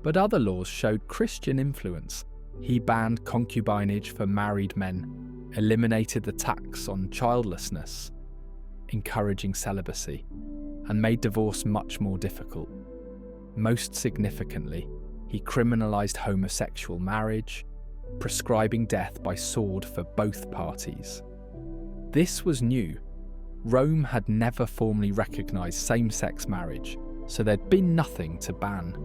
But other laws showed Christian influence. He banned concubinage for married men, eliminated the tax on childlessness, encouraging celibacy, and made divorce much more difficult. Most significantly, he criminalized homosexual marriage, prescribing death by sword for both parties. This was new. Rome had never formally recognized same-sex marriage, so there'd been nothing to ban.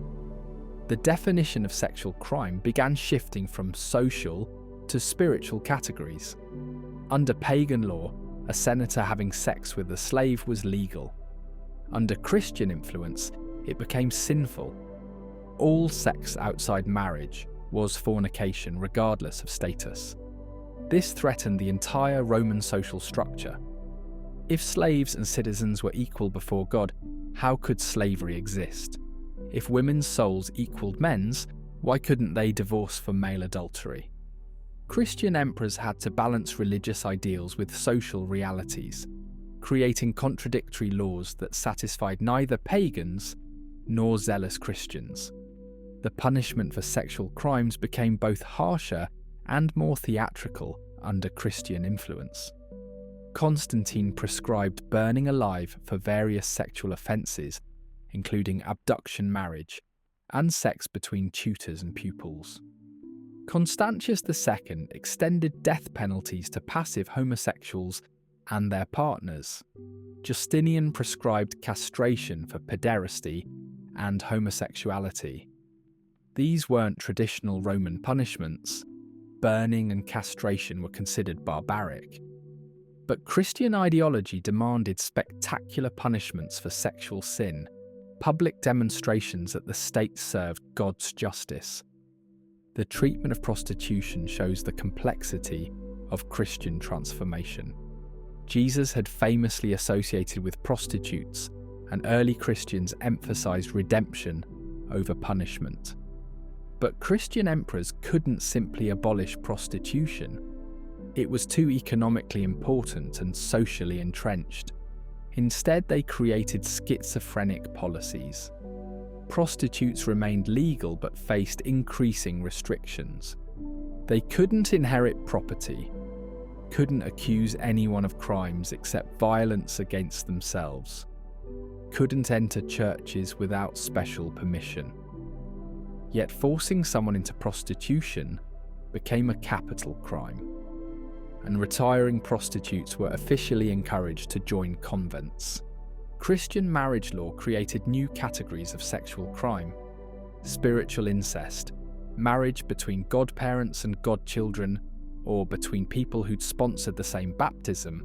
The definition of sexual crime began shifting from social to spiritual categories. Under pagan law, a senator having sex with a slave was legal. Under Christian influence, it became sinful. All sex outside marriage was fornication regardless of status. This threatened the entire Roman social structure. If slaves and citizens were equal before God, how could slavery exist? If women's souls equaled men's, why couldn't they divorce for male adultery? Christian emperors had to balance religious ideals with social realities, creating contradictory laws that satisfied neither pagans nor zealous Christians. The punishment for sexual crimes became both harsher and more theatrical under Christian influence. Constantine prescribed burning alive for various sexual offences, including abduction marriage and sex between tutors and pupils. Constantius II extended death penalties to passive homosexuals and their partners. Justinian prescribed castration for pederasty and homosexuality. These weren't traditional Roman punishments. Burning and castration were considered barbaric. But Christian ideology demanded spectacular punishments for sexual sin, public demonstrations that the state served God's justice. The treatment of prostitution shows the complexity of Christian transformation. Jesus had famously associated with prostitutes, and early Christians emphasized redemption over punishment. But Christian emperors couldn't simply abolish prostitution. It was too economically important and socially entrenched. Instead, they created schizophrenic policies. Prostitutes remained legal but faced increasing restrictions. They couldn't inherit property, couldn't accuse anyone of crimes except violence against themselves, couldn't enter churches without special permission. Yet forcing someone into prostitution became a capital crime, and retiring prostitutes were officially encouraged to join convents. Christian marriage law created new categories of sexual crime: spiritual incest, marriage between godparents and godchildren, or between people who'd sponsored the same baptism,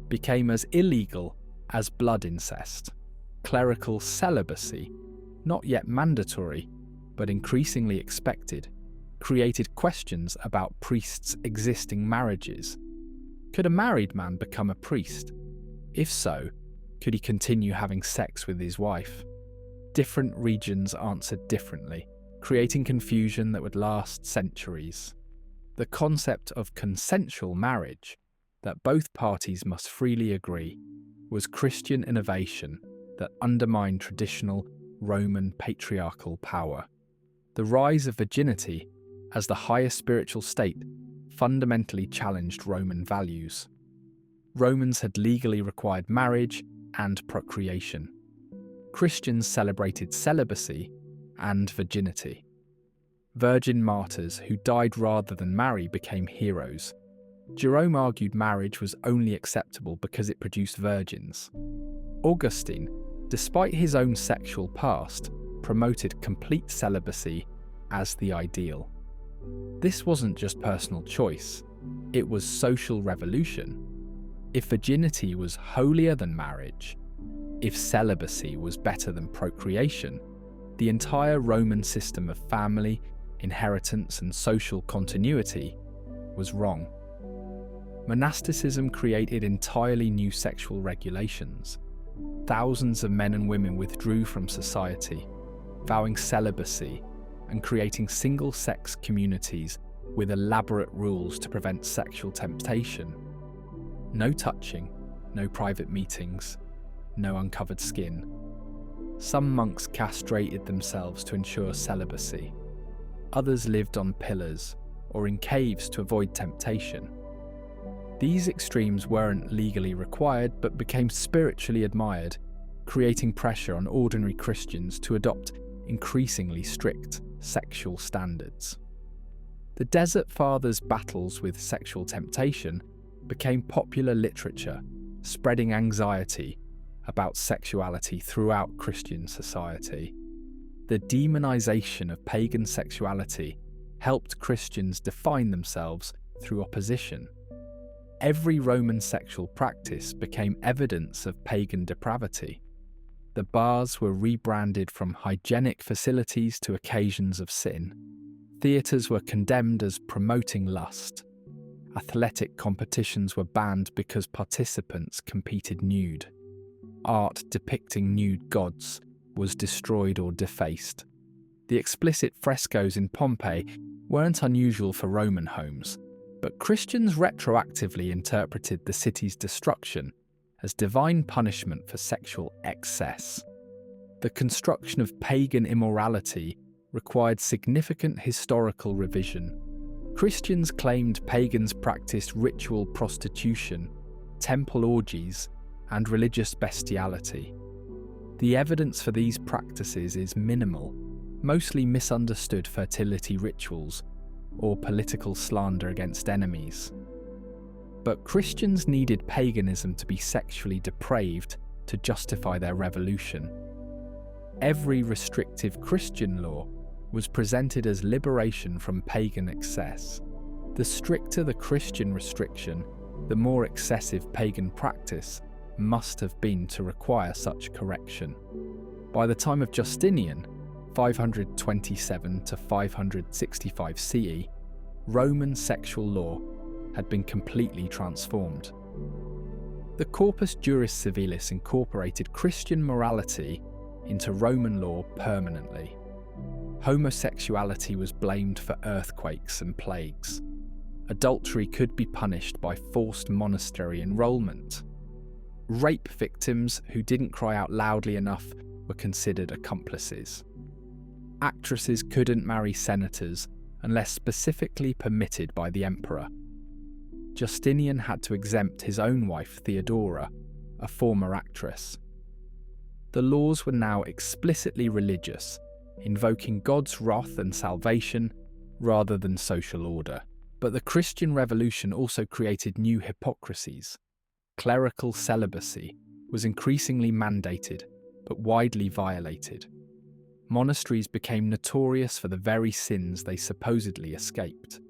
became as illegal as blood incest. Clerical celibacy, not yet mandatory, but increasingly expected, created questions about priests' existing marriages. Could a married man become a priest? If so, could he continue having sex with his wife? Different regions answered differently, creating confusion that would last centuries. The concept of consensual marriage, that both parties must freely agree, was Christian innovation that undermined traditional Roman patriarchal power. The rise of virginity as the highest spiritual state fundamentally challenged Roman values. Romans had legally required marriage and procreation. Christians celebrated celibacy and virginity. Virgin martyrs who died rather than marry became heroes. Jerome argued marriage was only acceptable because it produced virgins. Augustan, despite his own sexual past, promoted complete celibacy as the ideal. This wasn't just personal choice, it was social revolution. If virginity was holier than marriage, if celibacy was better than procreation, the entire Roman system of family, inheritance, and social continuity was wrong. Monasticism created entirely new sexual regulations. Thousands of men and women withdrew from society, vowing celibacy and creating single-sex communities with elaborate rules to prevent sexual temptation. No touching, no private meetings, no uncovered skin. Some monks castrated themselves to ensure celibacy. Others lived on pillars or in caves to avoid temptation. These extremes weren't legally required but became spiritually admired, creating pressure on ordinary Christians to adopt increasingly strict sexual standards. The Desert Fathers' battles with sexual temptation became popular literature, spreading anxiety about sexuality throughout Christian society. The demonization of pagan sexuality helped Christians define themselves through opposition. Every Roman sexual practice became evidence of pagan depravity. The baths were rebranded from hygienic facilities to occasions of sin. Theatres were condemned as promoting lust. Athletic competitions were banned because participants competed nude. Art depicting nude gods was destroyed or defaced. The explicit frescoes in Pompeii weren't unusual for Roman homes, but Christians retroactively interpreted the city's destruction as divine punishment for sexual excess. The construction of pagan immorality required significant historical revision. Christians claimed pagans practiced ritual prostitution, temple orgies, and religious bestiality. The evidence for these practices is minimal, mostly misunderstood fertility rituals or political slander against enemies. But Christians needed paganism to be sexually depraved to justify their revolution. Every restrictive Christian law was presented as liberation from pagan excess. The stricter the Christian restriction, the more excessive pagan practice must have been to require such correction. By the time of Justinian, 527 to 565 CE, Roman sexual law had been completely transformed. The Corpus Juris Civilis incorporated Christian morality into Roman law permanently. Homosexuality was blamed for earthquakes and plagues. Adultery could be punished by forced monastery enrollment. Rape victims who didn't cry out loudly enough were considered accomplices. Actresses couldn't marry senators unless specifically permitted by the emperor. Justinian had to exempt his own wife Theodora, a former actress. The laws were now explicitly religious, invoking God's wrath and salvation rather than social order. But the Christian Revolution also created new hypocrisies. Clerical celibacy was increasingly mandated, but widely violated. Monasteries became notorious for the very sins they supposedly escaped.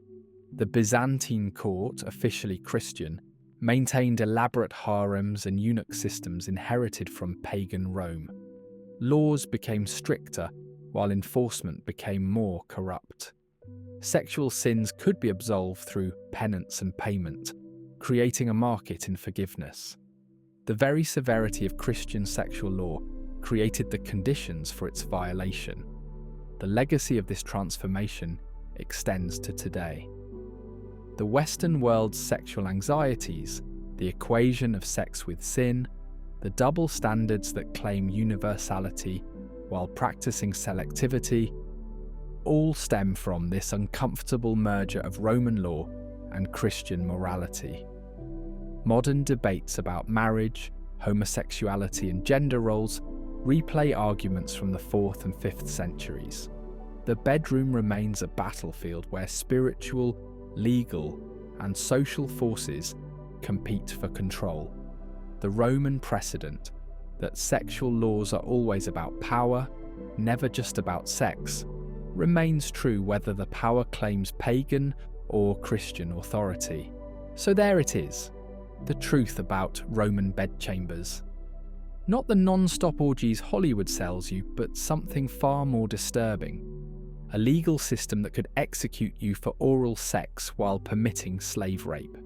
The Byzantine court, officially Christian, maintained elaborate harems and eunuch systems inherited from pagan Rome. Laws became stricter, while enforcement became more corrupt. Sexual sins could be absolved through penance and payment, creating a market in forgiveness. The very severity of Christian sexual law created the conditions for its violation. The legacy of this transformation extends to today. The Western world's sexual anxieties, the equation of sex with sin, the double standards that claim universality while practicing selectivity, all stem from this uncomfortable merger of Roman law and Christian morality. Modern debates about marriage, homosexuality, and gender roles replay arguments from the 4th and 5th centuries. The bedroom remains a battlefield where spiritual, legal, and social forces compete for control. The Roman precedent that sexual laws are always about power, never just about sex, remains true whether the power claims pagan or Christian authority. So there it is, the truth about Roman bedchambers. Not the non-stop orgies Hollywood sells you, but something far more disturbing. A legal system that could execute you for oral sex while permitting slave rape.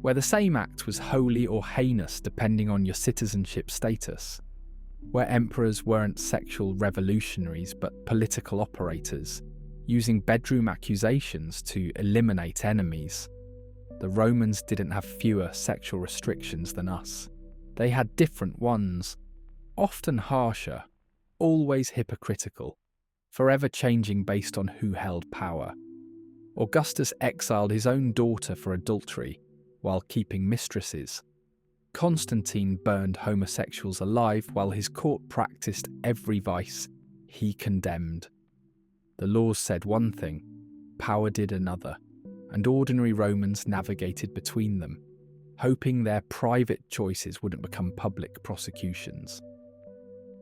Where the same act was holy or heinous depending on your citizenship status. Where emperors weren't sexual revolutionaries but political operators, using bedroom accusations to eliminate enemies. The Romans didn't have fewer sexual restrictions than us. They had different ones, often harsher, always hypocritical, forever changing based on who held power. Augustus exiled his own daughter for adultery while keeping mistresses. Constantine burned homosexuals alive while his court practiced every vice he condemned. The laws said one thing, power did another, and ordinary Romans navigated between them, hoping their private choices wouldn't become public prosecutions.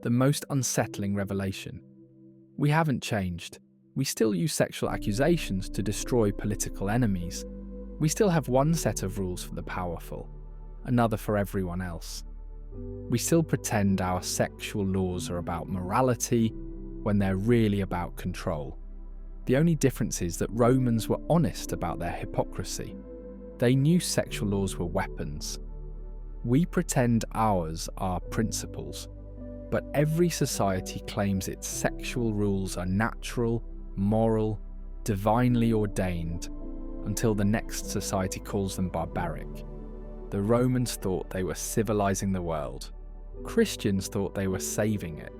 The most unsettling revelation. We haven't changed. We still use sexual accusations to destroy political enemies. We still have one set of rules for the powerful, another for everyone else. We still pretend our sexual laws are about morality when they're really about control. The only difference is that Romans were honest about their hypocrisy. They knew sexual laws were weapons. We pretend ours are principles, but every society claims its sexual rules are natural, moral, divinely ordained, until the next society calls them barbaric. The Romans thought they were civilizing the world. Christians thought they were saving it.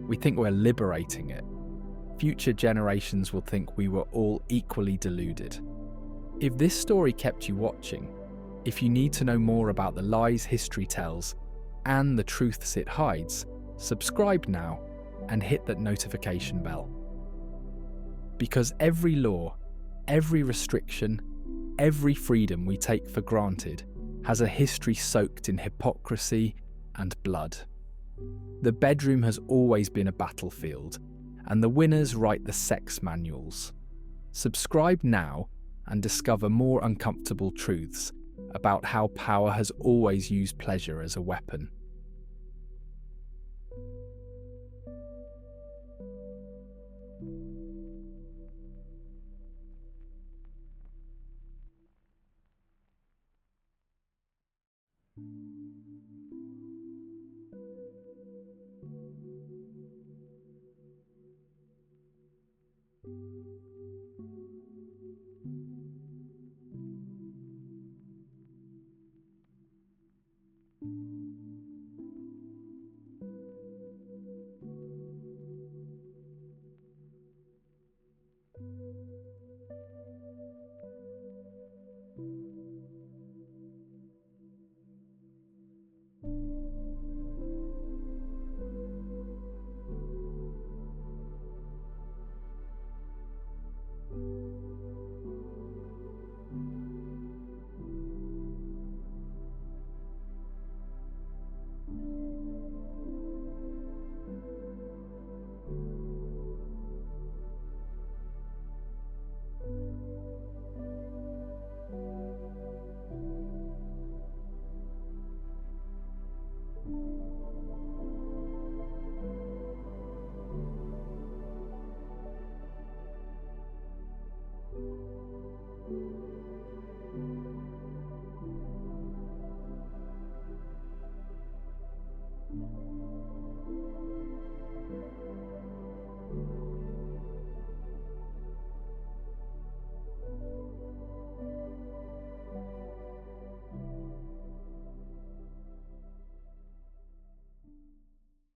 We think we're liberating it. Future generations will think we were all equally deluded. If this story kept you watching, if you need to know more about the lies history tells and the truths it hides, subscribe now and hit that notification bell. Because every law, every restriction, every freedom we take for granted has a history soaked in hypocrisy and blood. The bedroom has always been a battlefield, and the winners write the sex manuals. Subscribe now and discover more uncomfortable truths about how power has always used pleasure as a weapon.